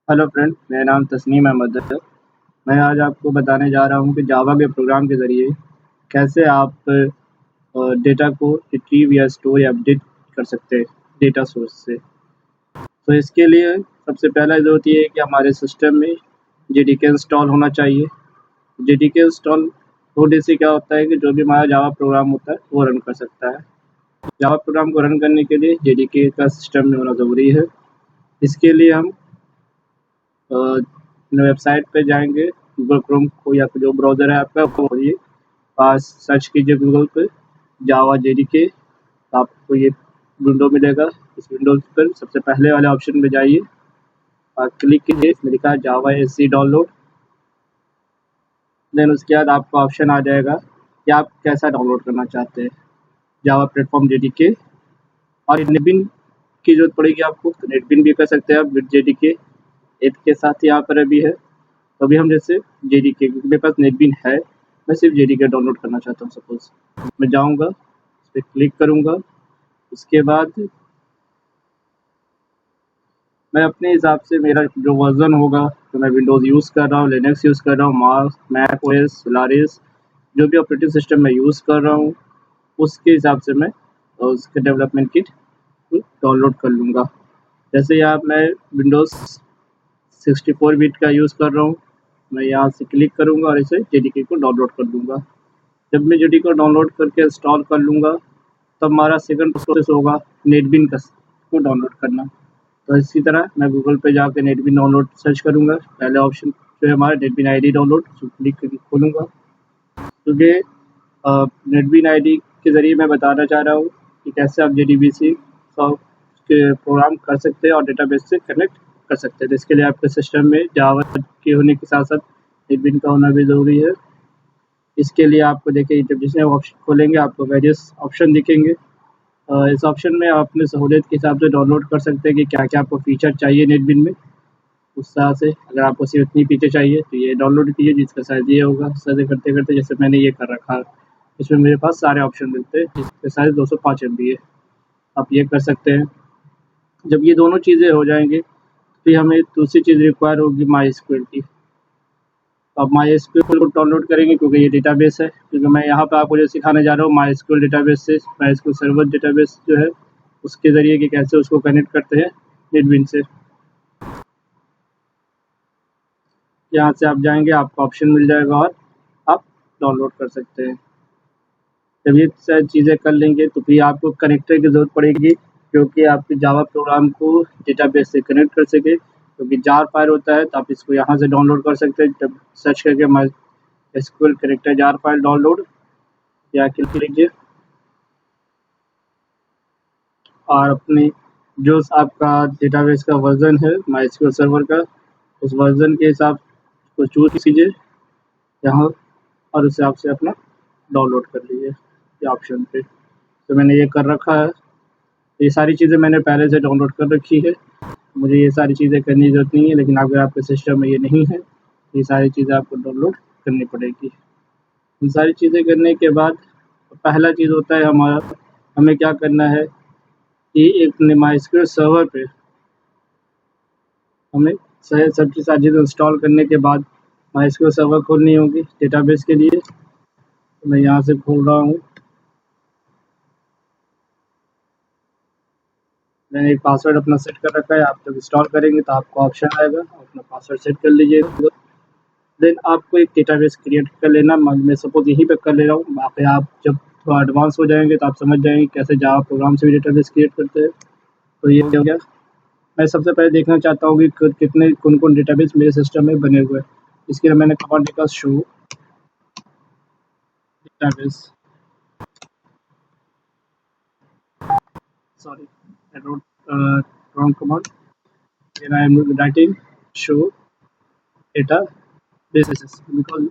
Hello friend, मेरा नाम तस्नीम अहमद है। मैं आज आपको बताने जा रहा हूँ कि जावा के प्रोग्राम के ज़रिए कैसे आप डेटा को रिट्रीव या स्टोर या अपडेट कर सकते हैं डेटा सोर्स से। तो इसके लिए सबसे पहला ज़रूरत ये है कि हमारे सिस्टम में जेडीके इंस्टॉल होना चाहिए। जेडीके इंस्टॉल होने से क्या होता है कि जो भी हमारा जावा प्रोग्राम होता है वो रन कर सकता है। जावा प्रोग्राम को रन करने के लिए जेडीके का सिस्टम में होना ज़रूरी है। इसके लिए हम वेबसाइट पे जाएंगे, गूगल क्रोम को या जो ब्राउज़र है आपका वो खोलिए, सर्च कीजिए गूगल पे जावा जेडीके, आपको ये विंडो मिलेगा। इस विंडो पर सबसे पहले वाले ऑप्शन में जाइए और क्लिक कीजिए, इसमें लिखा है जावा एससी डाउनलोड। देन उसके बाद आपका ऑप्शन आ जाएगा कि आप कैसा डाउनलोड करना चाहते हैं, जावा प्लेटफॉर्म जेडीके। और नेटबिन की जरूरत पड़ेगी आपको, तो नेटबिन भी कर सकते हैं आप विद जेडीके 8 के साथ यहाँ पर अभी है। तो अभी हम जैसे जेडीके, क्योंकि मेरे पास नेटबिन है, मैं सिर्फ जेडीके डाउनलोड करना चाहता हूँ। सपोज मैं जाऊँगा, उस पर क्लिक करूँगा। उसके बाद मैं अपने हिसाब से मेरा जो वर्जन होगा, तो मैं विंडोज़ यूज़ कर रहा हूँ, लिनक्स यूज़ कर रहा हूँ, मैक ओएस, सोलारिस, जो भी ऑपरेटिंग सिस्टम मैं यूज़ कर रहा हूँ उसके हिसाब से मैं उसके डेवलपमेंट किट डाउनलोड कर लूँगा। जैसे यहाँ मैं विंडोज़ 64 बिट का यूज़ कर रहा हूँ, मैं यहाँ से क्लिक करूँगा और इसे जेडीके को डाउनलोड कर लूँगा। जब मैं जेडीके को डाउनलोड करके इंस्टॉल कर लूँगा, तब हमारा सेकंड प्रोसेस होगा नेटबिन का को डाउनलोड करना। तो इसी तरह मैं गूगल पे जाकर नेटबिन डाउनलोड सर्च करूँगा। पहले ऑप्शन जो है हमारा नेटबिन आईडी डाउनलोड, उसको क्लिक करके खोलूँगा। क्योंकि नेटबिन आईडी के ज़रिए मैं बताना चाह रहा हूँ कि कैसे आप जेडीबीसी के प्रोग्राम कर सकते हैं और डेटाबेस से कनेक्ट कर सकते हैं। तो इसके लिए आपके सिस्टम में जावा के होने के साथ साथ नेटबिन का होना भी ज़रूरी है। इसके लिए आपको देखिए, जब जिसमें ऑप्शन खोलेंगे आपको वेरियस ऑप्शन दिखेंगे। इस ऑप्शन में आप अपनी सहूलियत के हिसाब से डाउनलोड कर सकते हैं कि क्या-क्या आपको फ़ीचर चाहिए नेटबिन में। उस तरह से अगर आपको सिर्फ इतनी फ़ीचर चाहिए तो ये डाउनलोड कीजिए, जिसका साइज़ ये होगा। साइज़ करते-करते जैसे मैंने ये कर रखा है, इसमें मेरे पास सारे ऑप्शन मिलते हैं, जिसका साइज़ 205 एमबी है। आप ये कर सकते हैं। जब ये दोनों चीज़ें हो जाएँगी, फिर हमें दूसरी चीज़ रिक्वायर होगी माईएसक्यूएल की। तो आप माईएसक्यूएल को डाउनलोड करेंगे क्योंकि ये डेटाबेस है। क्योंकि मैं यहाँ पे आपको जो सिखाने जा रहा हूँ माईएसक्यूएल डेटाबेस से, माईएसक्यूएल सर्वर डेटाबेस जो है उसके ज़रिए कि कैसे उसको कनेक्ट करते हैं नेटबिन से। यहाँ से आप जाएँगे, आपको ऑप्शन मिल जाएगा और आप डाउनलोड कर सकते हैं। जब ये सारी चीज़ें कर लेंगे तो फिर आपको कनेक्टर की ज़रूरत पड़ेगी, क्योंकि आपके जावा प्रोग्राम को डेटाबेस से कनेक्ट कर सके। क्योंकि जार फाइल होता है, तो आप इसको यहाँ से डाउनलोड कर सकते हैं। जब सर्च करके MySQL connector jar file download या क्लिक कीजिए और अपनी जो आपका डेटाबेस का वर्ज़न है माईएसक्यूएल सर्वर का, उस वर्ज़न के हिसाब को चूज़ कीजिए यहाँ और उस हिसाब से अपना डाउनलोड कर लीजिए ये ऑप्शन पे। तो मैंने ये कर रखा है। ये सारी चीज़ें मैंने पहले से डाउनलोड कर रखी है, मुझे ये सारी चीज़ें करने की ज़रूरत नहीं है। लेकिन अगर आपके सिस्टम में ये नहीं है, ये सारी चीज़ें आपको डाउनलोड करनी पड़ेगी। इन सारी चीज़ें करने के बाद पहला चीज़ होता है हमारा, हमें क्या करना है कि एक माईएसक्यूएल सर्वर पे हमें सबकी सारी चीज़ें इंस्टॉल करने के बाद माईएसक्यूएल सर्वर खोलनी होगी डेटाबेस के लिए। तो मैं यहाँ से खोल रहा हूँ। मैंने एक पासवर्ड अपना सेट कर रखा है। आप जब इंस्टॉल करेंगे तो आपको ऑप्शन आएगा, अपना पासवर्ड सेट कर लीजिएगा। देन आपको एक डेटाबेस क्रिएट कर लेना। मैं सपोज़ यहीं पे कर ले रहा हूँ, वहाँ पे आप जब थोड़ा एडवांस हो जाएँगे तो आप समझ जाएँगे कैसे जावा प्रोग्राम से भी डेटाबेस क्रिएट करते हैं। तो ये हो गया। मैं सबसे पहले देखना चाहता हूँ कि कितने कौन-कौन डेटाबेस मेरे सिस्टम में बने हुए हैं। इसके लिए मैंने कमांड लिखा show database, sorry I wrote wrong command. Then I am writing show databases because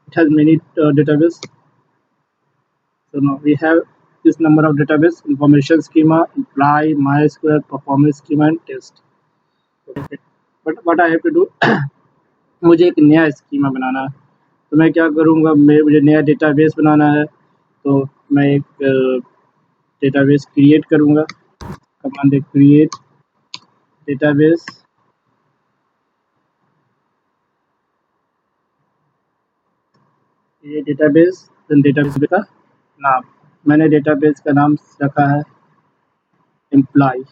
it has many database. So now we have this number of database: information schema, imply, MySQL, performance schema, and test. Okay. But what I have to do, मुझे एक नया schema बनाना है। तो मैं क्या करूँगा, मुझे नया डेटाबेस बनाना है, तो मैं एक डेटाबेस क्रिएट करूँगा। कमांड है क्रिएट डेटाबेस ये डेटाबेस, डेटाबेस का नाम, मैंने डेटाबेस का नाम रखा है एम्प्लॉय,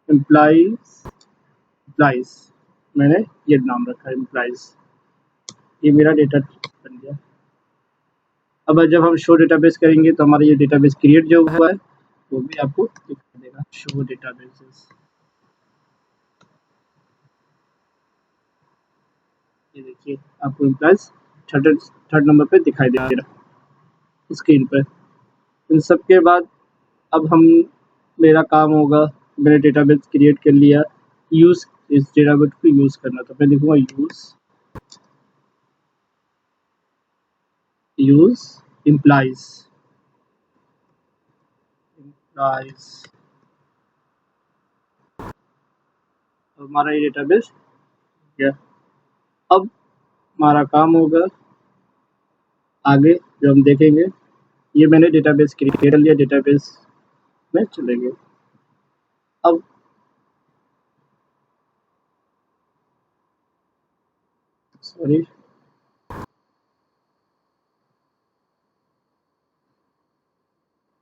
एम्प्लॉइज मैंने ये नाम रखा है एम्प्लॉइज। ये मेरा डेटा बन गया। अब जब हम शो डेटाबेस करेंगे तो हमारा ये डेटाबेस क्रिएट जो हुआ है वो भी आपको दिखा देगा, शो डेटाबेसेस। ये देखिए आपको एम्प्लॉइज थर्ड नंबर पे दिखाई दे रहा स्क्रीन पर। इन सब के बाद अब हम मेरा काम होगा, मैंने डेटाबेस क्रिएट कर लिया, यूज़ इस डेटाबेस को यूज़ करना। तो मैं लिखूँगा यूज़ एम्प्लॉइज। हमारा ये डेटाबेस गया। अब हमारा काम होगा आगे जो हम देखेंगे, ये मैंने डेटाबेस क्रिएट कर लिया, डेटाबेस में चलेंगे। अब सॉरी,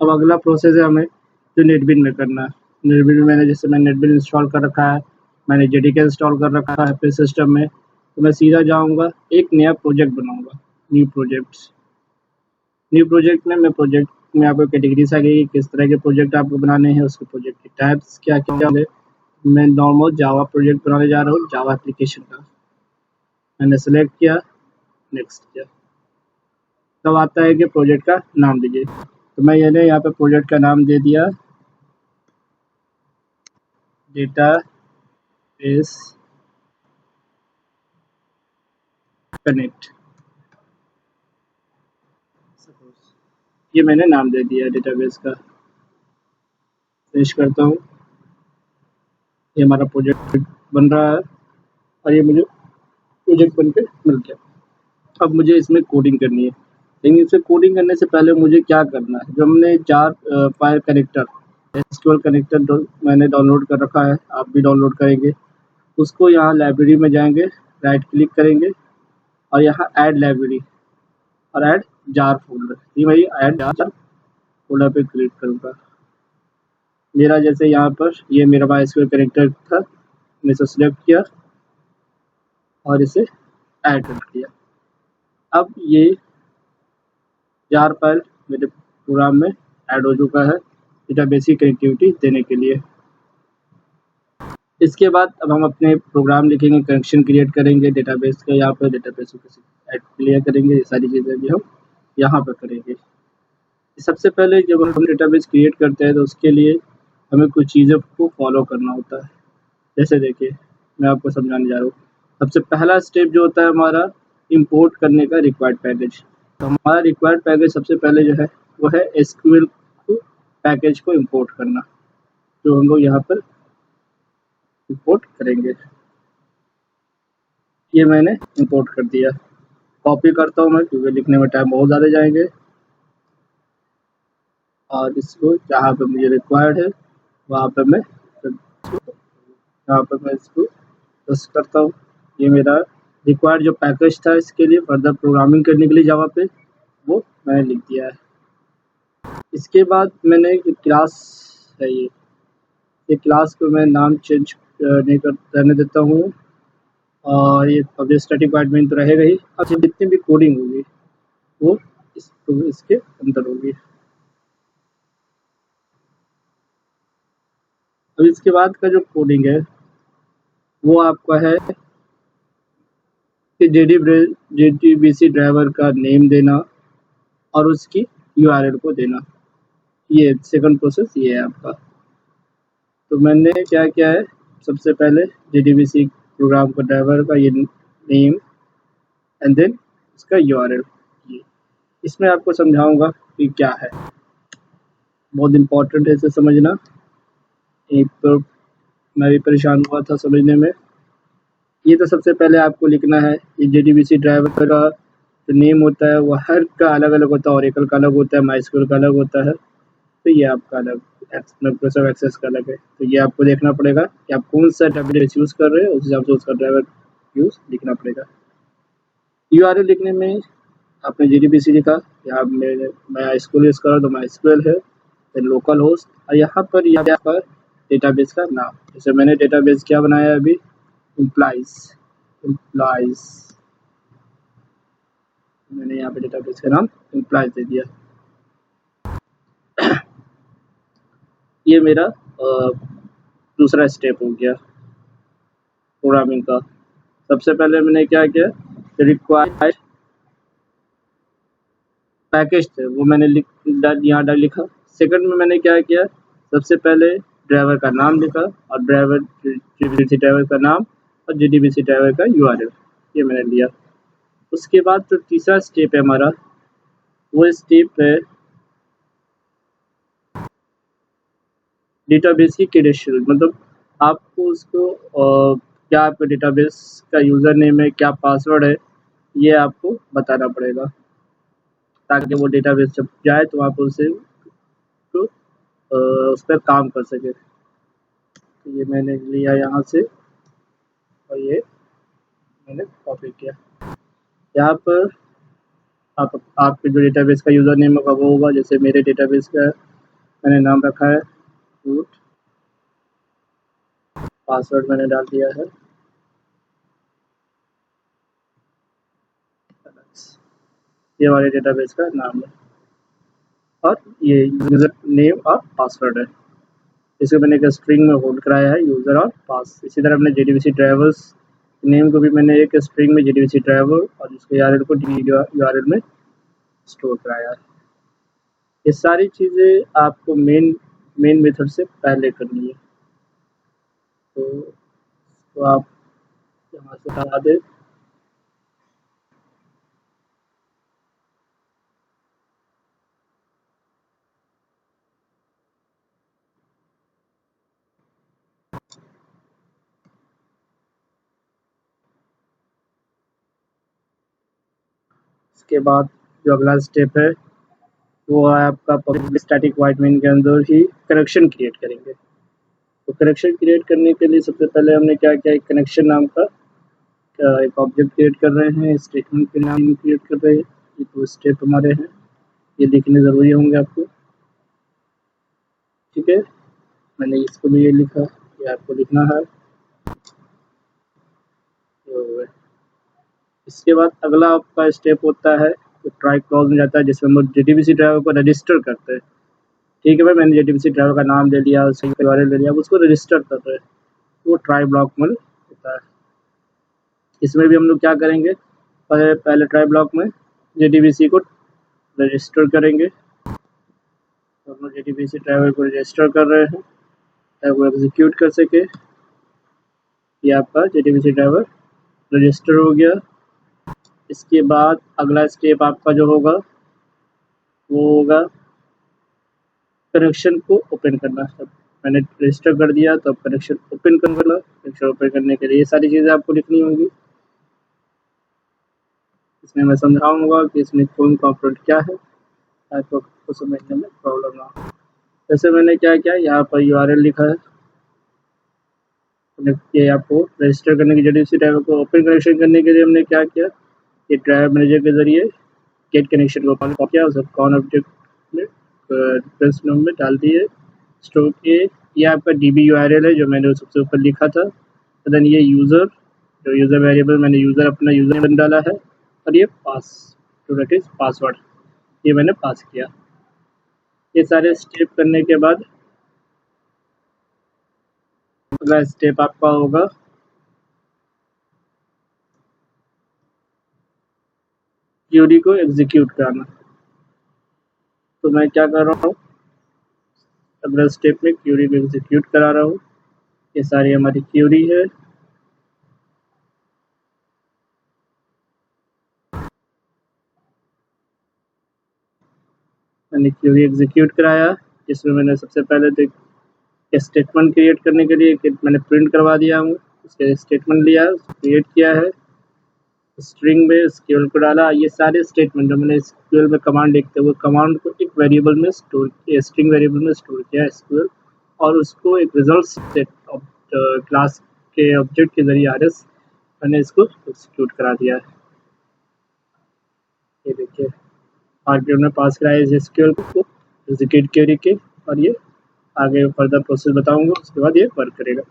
अब अगला प्रोसेस है हमें जो नेटबिन में करना है। नेटबिन में मैंने नेटबिन इंस्टॉल कर रखा है, मैंने जेडीके इंस्टॉल कर रखा है अपने सिस्टम में। तो मैं सीधा जाऊंगा, एक नया प्रोजेक्ट बनाऊंगा, न्यू प्रोजेक्ट में मैं प्रोजेक्ट में आपको कैटेगरीज आ गई, किस तरह के प्रोजेक्ट आपको बनाने हैं, उसके प्रोजेक्ट के टाइप्स क्या क्या होंगे। मैं नॉर्मल जावा प्रोजेक्ट बनाने जा रहा हूँ, जावा एप्लीकेशन का। मैंने सेलेक्ट किया, नेक्स्ट किया। तब आता है कि प्रोजेक्ट का नाम दीजिए। तो मैं मैंने यहाँ पे प्रोजेक्ट का नाम दे दिया डेटाबेस कनेक्ट, सपोज ये मैंने नाम दे दिया डेटाबेस का। फिनिश करता हूँ, ये हमारा प्रोजेक्ट बन रहा है और ये मुझे प्रोजेक्ट बन के मिल गया। अब मुझे इसमें कोडिंग करनी है, लेकिन इसे कोडिंग करने से पहले मुझे क्या करना है, जो हमने jar file connector SQL connector मैंने डाउनलोड कर रखा है, आप भी डाउनलोड करेंगे। उसको यहाँ लाइब्रेरी में जाएंगे, राइट क्लिक करेंगे और यहाँ ऐड लाइब्रेरी और ऐड जार फोल्डर, ये वही ऐड जार फोल्डर पे क्लिक करूँगा। मेरा जैसे यहाँ पर ये मेरा माइस्क्यूएल कनेक्टर था, मैंने इसे सिलेक्ट किया और इसे ऐड कर दिया। अब ये जार फाइल मेरे प्रोग्राम में ऐड हो चुका है डेटाबेस की कनेक्टिविटी देने के लिए। इसके बाद अब हम अपने प्रोग्राम लिखेंगे, कनेक्शन क्रिएट करेंगे डेटाबेस का, यहाँ पर डेटाबेस को कैसे ऐड क्लियर करेंगे, ये सारी चीज़ें भी हम यहाँ पर करेंगे। सबसे पहले जब हम डेटाबेस क्रिएट करते हैं तो उसके लिए हमें कुछ चीज़ों को फॉलो करना होता है। जैसे देखिए मैं आपको समझाने जा रहा हूँ। सबसे पहला स्टेप जो होता है हमारा इंपोर्ट करने का रिक्वायर्ड पैकेज। तो हमारा रिक्वायर्ड पैकेज सबसे पहले जो है वो है एसक्यूएल पैकेज को इंपोर्ट करना, जो हम लोग यहाँ पर इंपोर्ट करेंगे। ये मैंने इंपोर्ट कर दिया, कॉपी करता हूँ मैं क्योंकि लिखने में टाइम बहुत ज़्यादा जाएंगे, और इसको जहाँ पर मुझे रिक्वायर्ड है वहाँ पर मैं यहाँ पर मैं इसको पेस्ट करता हूँ। ये मेरा रिक्वायर्ड जो पैकेज था इसके लिए फर्दर प्रोग्रामिंग करने के लिए जावा पे, वो मैंने लिख दिया है। इसके बाद मैंने एक क्लास है, ये क्लास को मैं नाम चेंज नहीं कर रहने देता हूँ, और ये पब्लिक स्टैटिक वाइड मेन तो रहेगा ही। अब जितनी भी कोडिंग होगी वो इसके अंदर होगी। अब इसके बाद का जो कोडिंग है वो आपका है कि जेडीबीसी ड्राइवर का नेम देना और उसकी यूआरएल को देना। ये सेकंड प्रोसेस ये है आपका। तो मैंने क्या किया है, सबसे पहले जेडीबीसी प्रोग्राम का ड्राइवर का ये नेम एंड देन इसका यूआरएल। ये इसमें आपको समझाऊंगा कि क्या है, बहुत इम्पोर्टेंट है इसे समझना। एक तो मैं भी परेशान हुआ था समझने में। ये तो सबसे पहले आपको लिखना है, ये जेडीबीसी ड्राइवर का जो नेम होता है वो हर का अलग अलग होता है, ओरेकल का अलग होता है, माइस्क्यूएल का अलग होता है, तो ये आपका अलग, माइक्रोसॉफ्ट एक्सेस का अलग है। तो ये आपको देखना पड़ेगा कि आप कौन सा डेटाबेस यूज़ कर रहे हैं, उस हिसाब से उसका ड्राइवर यूज़ लिखना पड़ेगा। यूआरएल लिखने में आपने जीडीबीसी लिखा, यहाँ मैं MySQL यूज़ कर रहा हूँ तो MySQL है, फिर लोकल होस्ट और यहाँ पर डेटाबेस का नाम। जैसे मैंने डेटाबेस क्या बनाया है अभी, एम्प्लॉइज, मैंने यहाँ पे डेटाबेस का नाम एम्प्लॉइज दे दिया। ये मेरा दूसरा स्टेप हो गया प्रोग्रामिंग का। सबसे पहले मैंने क्या किया, रिक्वायर्ड पैकेज थे वो मैंने यहाँ लिखा। सेकंड में मैंने क्या किया, सबसे पहले ड्राइवर का नाम लिखा और जीडीबीसी ड्राइवर का नाम और जीडीबीसी ड्राइवर का यूआरएल ये मैंने लिया। उसके बाद जो तीसरा स्टेप है हमारा, वो स्टेप है डेटाबेस की क्रेडेंशियल, मतलब आपको उसको क्या आपका डेटाबेस का यूज़र नेम है, क्या पासवर्ड है, ये आपको बताना पड़ेगा ताकि वो डेटाबेस जब जाए तो आप उसे तो उस पर काम कर सके। तो ये मैंने लिया यहाँ से और ये मैंने कॉपी किया। यहाँ पर आपके जो डेटाबेस का यूज़र नेम होगा वो होगा, जैसे मेरे डेटाबेस का मैंने नाम रखा है रूट, पासवर्ड मैंने डाल दिया है ये वाले डेटाबेस का नाम है और ये यूज़र नेम और पासवर्ड है। इसे मैंने एक स्ट्रिंग में होल्ड कराया है यूज़र और पास। इसी तरह मैंने जीडीबीसी ड्राइवर्स नेम को भी मैंने एक स्ट्रिंग में जीडीबीसी ड्राइवर और उसके यूआरएल को यूआरएल में स्टोर कराया है। ये सारी चीज़ें आपको मेन मेथड से पहले करनी है। तो आप यहाँ से हटा दें। इसके बाद जो अगला स्टेप है वो है आपका पब्लिक स्टैटिक वॉइड मेन के अंदर ही कनेक्शन क्रिएट करेंगे। तो कनेक्शन क्रिएट करने के लिए सबसे पहले हमने क्या किया, एक कनेक्शन नाम का एक ऑब्जेक्ट क्रिएट कर रहे हैं, स्टेटमेंट के नाम क्रिएट कर रहे हैं। ये दो स्टेप हमारे हैं, ये लिखने ज़रूरी होंगे आपको, ठीक है। मैंने इसको भी ये लिखा, ये आपको लिखना है। तो इसके बाद अगला आपका स्टेप होता है तो ट्राई क्लॉज में जाता है, जिसमें हम जीडीबीसी ड्राइवर को रजिस्टर करते हैं। ठीक है भाई, मैंने जीडीबीसी ड्राइवर का नाम ले लिया, उसके बारे ले लिया, उसको रजिस्टर कर रहे हैं, वो ट्राई ब्लॉक में होता है। इसमें भी हम लोग क्या करेंगे, पहले ट्राई ब्लॉक में जीडीबीसी को रजिस्टर करेंगे। तो हम लोग जीडीबीसी ड्राइवर को रजिस्टर कर रहे हैं ताकि वो एग्जीक्यूट कर सके। ये आपका जीडीबीसी ड्राइवर रजिस्टर हो गया। इसके बाद अगला स्टेप आपका जो होगा वो होगा कनेक्शन को ओपन करना। सब मैंने रजिस्टर कर दिया तो अब कनेक्शन ओपन करना। कनेक्शन ओपन करने के लिए ये सारी चीज़ें आपको लिखनी होंगी। इसमें मैं समझाऊंगा कि इसमें कौन कंपोनेंट क्या है ताकि आपको समझने में प्रॉब्लम ना हो। जैसे मैंने क्या किया, यहाँ पर यूआरएल लिखा है, ये आपको रजिस्टर करने की जीडीबीसी ड्राइवर को ओपन कनेक्शन करने के लिए हमने क्या किया, ये ड्राइवर मैनेजर के जरिए गेट कनेक्शन को कॉल किया, उसे कॉन ऑब्जेक्ट में रिफरेंस नंबर में डाल दिए, स्टोर किए। ये आपका डीबी यूआरएल है जो मैंने सबसे ऊपर लिखा था। देन ये यूज़र, जो यूज़र वेरिएबल मैंने यूज़र अपना यूज़र नेम डाला है और ये पासवर्ड ये मैंने पास किया। ये सारे स्टेप करने के बाद अगला स्टेप आपका होगा क्यूरी को एग्जीक्यूट कराना। तो मैं क्या कर रहा हूँ, अगला स्टेप में क्यूरी को एग्जीक्यूट करा रहा हूँ। ये सारी हमारी क्यूरी है। मैंने क्यूरी एग्जीक्यूट कराया, जिसमें मैंने सबसे पहले तो स्टेटमेंट क्रिएट करने के लिए मैंने प्रिंट करवा दिया हूँ, उसके स्टेटमेंट लिया, क्रिएट किया है, स्ट्रिंग में एसक्यूएल को डाला। ये सारे स्टेटमेंट जो मैंने एसक्यूएल में कमांड लिखते हुए कमांड को एक वेरिएबल में स्टोर किया, स्ट्रिंग वेरिएबल में स्टोर किया एसक्यूएल, और उसको एक रिजल्ट सेट क्लास के ऑब्जेक्ट के जरिए आरएस मैंने इसको एग्जीक्यूट करा दिया है। ये देखिए आर्ग्यूमेंट में पास कराया इस एसक्यूएल को एग्जीक्यूट क्वेरी के, और ये आगे फर्दर प्रोसेस बताऊंगा, उसके बाद ये वर्क करेगा।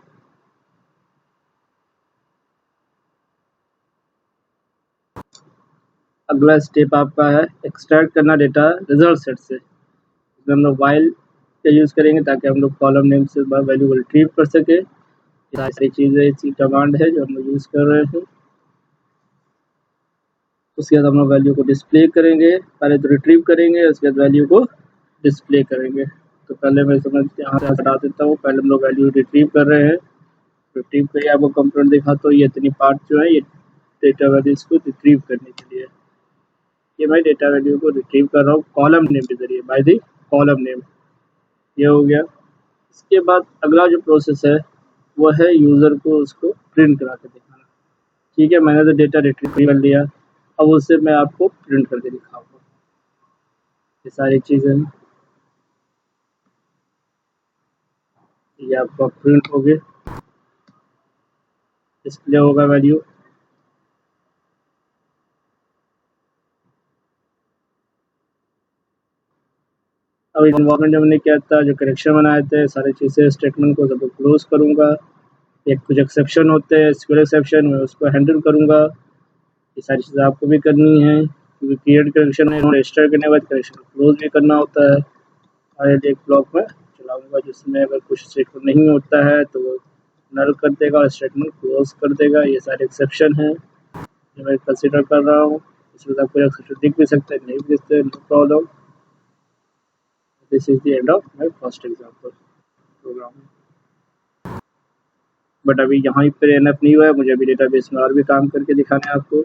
अगला स्टेप आपका है एक्सट्रैक्ट करना डेटा रिजल्ट सेट से। इसमें हम लोग वाइल का यूज़ करेंगे ताकि हम लोग कॉलम नेम से वैल्यू को रिट्रीव कर सके। सारी चीज़ें इसी कमांड है जो हम लोग यूज़ कर रहे हैं। उसके बाद हम लोग वैल्यू को डिस्प्ले करेंगे, पहले तो रिट्रीव करेंगे, उसके बाद वैल्यू को डिस्प्ले करेंगे। तो पहले मैं समझ यहाँ से हटा देता हूँ। पहले हम लोग वैल्यू रिट्रीव कर रहे हैं, रिट्रीव करिए आपको कंप्यूटर दिखा, तो ये इतनी पार्ट जो है ये डेटा वैल्यूज को रिट्रीव करने के लिए। ये मैं डेटा वैल्यू को रिट्रीव कर रहा हूँ कॉलम नेम के जरिए, बाय द कॉलम नेम। ये हो गया। इसके बाद अगला जो प्रोसेस है वो है यूज़र को उसको प्रिंट करा के दिखाना। ठीक है, मैंने तो डेटा रिट्रीव कर लिया, अब उससे मैं आपको प्रिंट करके दिखाऊंगा। ये सारी चीज़ें ये आपका प्रिंट हो गया, डिस्प्ले होगा वैल्यू। अब इन्वायरमेंट में मैंने क्या था, जो करेक्शन बनाए थे सारी चीज़ें स्टेटमेंट को सबको क्लोज करूँगा। एक कुछ एक्सेप्शन होते हैं, एसक्यूएल एक्सेप्शन, मैं उसको हैंडल करूँगा। ये सारी चीज़ें आपको भी करनी है, क्योंकि क्रिएट करेक्शन है, रजिस्टर करने के बाद करेक्शन क्लोज भी करना होता है। और एक ब्लॉक में चलाऊँगा जिसमें अगर कुछ स्टेटमेंट नहीं होता है तो वो नल कर देगा और स्टेटमेंट क्लोज कर देगा। ये सारे एक्सेप्शन हैं जो मैं कंसिडर कर रहा हूँ। इसमें आपको एक्सेप्शन दिख भी सकते हैं, नहीं भी दिखते, no problem. This is the end of my first example program. But अभी यहाँ पर एनफ नहीं हुआ है, मुझे अभी डेटाबेस में और भी काम करके दिखाना है आपको।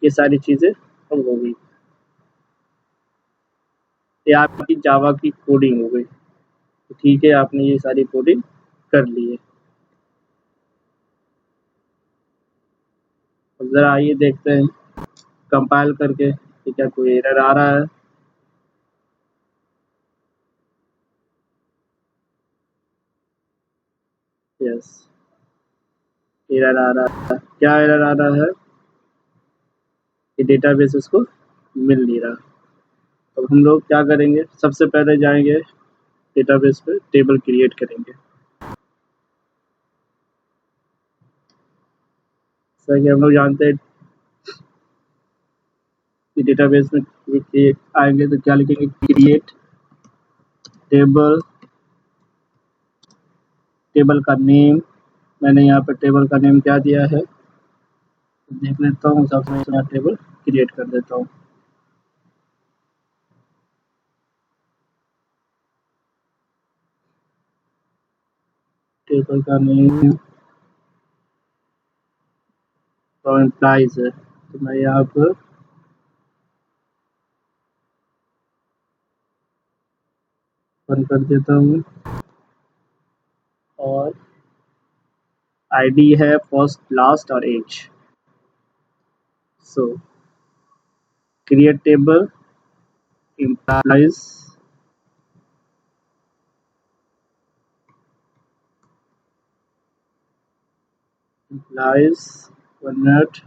ये सारी चीज़ें अब हो गई, ये आपकी जावा की कोडिंग हो गई। तो ठीक है, आपने ये सारी कोडिंग कर ली है। अब ज़रा आइए देखते हैं कंपाइल करके कि क्या कोई एरर आ रहा है। यस, एरर आ रहा है। क्या एरर आ रहा है कि डेटाबेस उसको मिल नहीं रहा। तो हम लोग क्या करेंगे, सबसे पहले जाएंगे डेटाबेस पे, टेबल क्रिएट करेंगे। जैसा कि हम लोग जानते हैं कि डेटाबेस में आएंगे तो क्या लिखेंगे, क्रिएट टेबल। टेबल का नेम, मैंने यहाँ पर टेबल का नेम क्या दिया है देख लेता हूँ, सबसे मैं टेबल क्रिएट कर देता हूँ। टेबल का नेम तो एम्प्लॉइज है, तो मैं यहाँ पर बंद कर देता हूँ। और आईडी है फर्स्ट, लास्ट और age. So create table employees, employees 1 minute.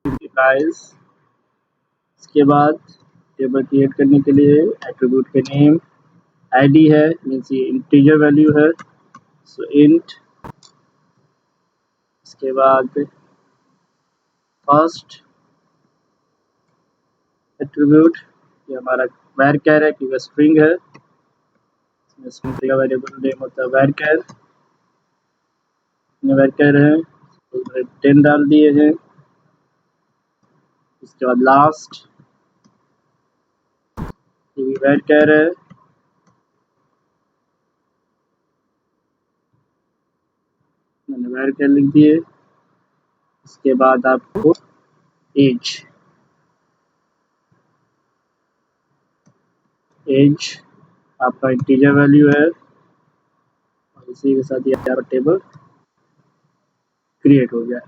Employees, इसके बाद टेबल क्रिएट करने के लिए एट्रीब्यूट के नेम, आईडी है मीन्स ये इंटीजर वैल्यू है, सो इंट। इसके बाद फर्स्ट एट्रीब्यूट, ये हमारा वैरचर है क्योंकि स्ट्रिंग है, इसमें स्ट्रिंग का वेरिएबल नेम होता है वैरचर। वैरचर है तो 10 डाल दिए हैं। इसके बाद लास्ट, ये भी वैरचर है, मैंने वैरचर लिख दिए। इसके बाद आपको एज, एज आपका इंटीजर वैल्यू है, और इसी के साथ ये आपका टेबल क्रिएट हो गया।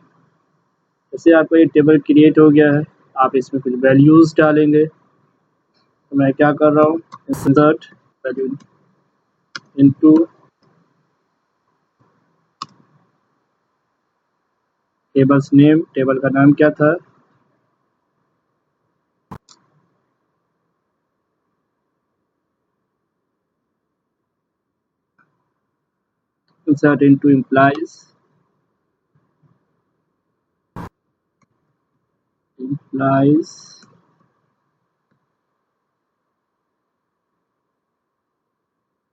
जैसे आपका ये टेबल क्रिएट हो गया है, आप इसमें कुछ वैल्यूज़ डालेंगे। तो मैं क्या कर रहा हूँ, insert value into tables name, table का नाम क्या था, insert into implies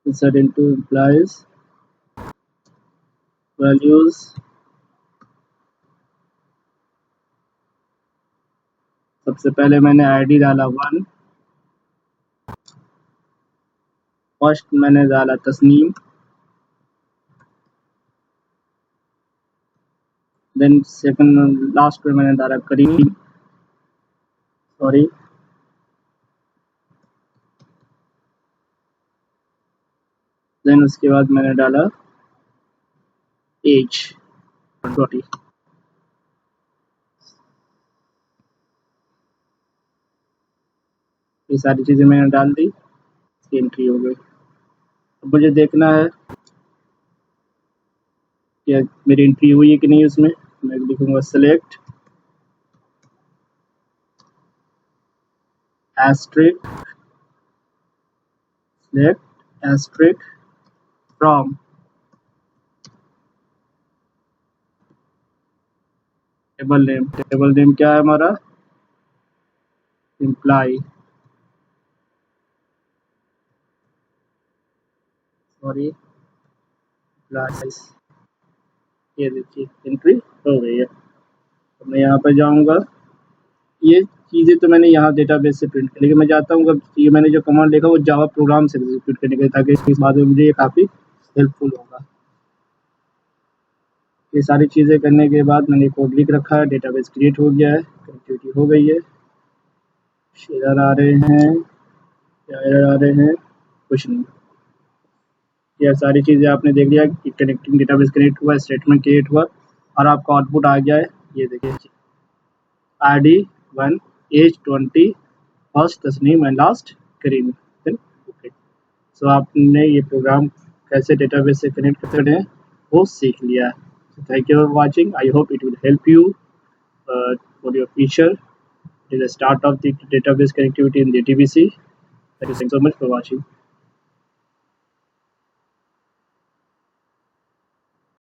insert into implies values सबसे पहले मैंने आईडी डाला 1, फर्स्ट मैंने डाला तस्नीम, देन सेकंड लास्ट पे मैंने डाला करीम, सॉरी, देन उसके बाद मैंने डाला एज 20। ये सारी चीज़ें मैंने डाल दी, इसकी एंट्री हो गई। अब मुझे देखना है कि मेरी एंट्री हुई है कि नहीं। उसमें मैं लिखूँगा select asterisk from table name क्या है हमारा, इम्प्लाई, सॉरी इम्प्लाइज। ये देखिए एंट्री हो गई है। तो मैं यहाँ पर जाऊँगा, ये चीज़ें तो मैंने यहाँ डेटाबेस से प्रिंट कर, लेकिन मैं चाहता हूँ कि ये मैंने जो कमांड लिखा वो जावा प्रोग्राम से एग्जीक्यूट करने के लिए, ताकि इस बाद में मुझे ये काफ़ी हेल्पफुल होगा। ये सारी चीज़ें करने के बाद मैंने कोड लिख रखा है, डेटाबेस क्रिएट हो गया है, कनेक्टिविटी हो गई है। एरर आ रहे हैं, क्या एरर आ रहे हैं, कुछ नहीं। ये सारी चीज़ें आपने देख लिया कि कनेक्टिंग डेटाबेस कनेक्ट हुआ, स्टेटमेंट क्रिएट हुआ और आपका आउटपुट आ गया है। ये देखिए ID 1, age 20, first Tasneem and last Karim. Okay, so आपने ये प्रोग्राम कैसे डेटाबेस से कनेक्ट करते हैं वो सीख लिया है। Thank you for watching, I hope it will help you for your future in the start of the database connectivity in the DBC. Thank you so much for watching.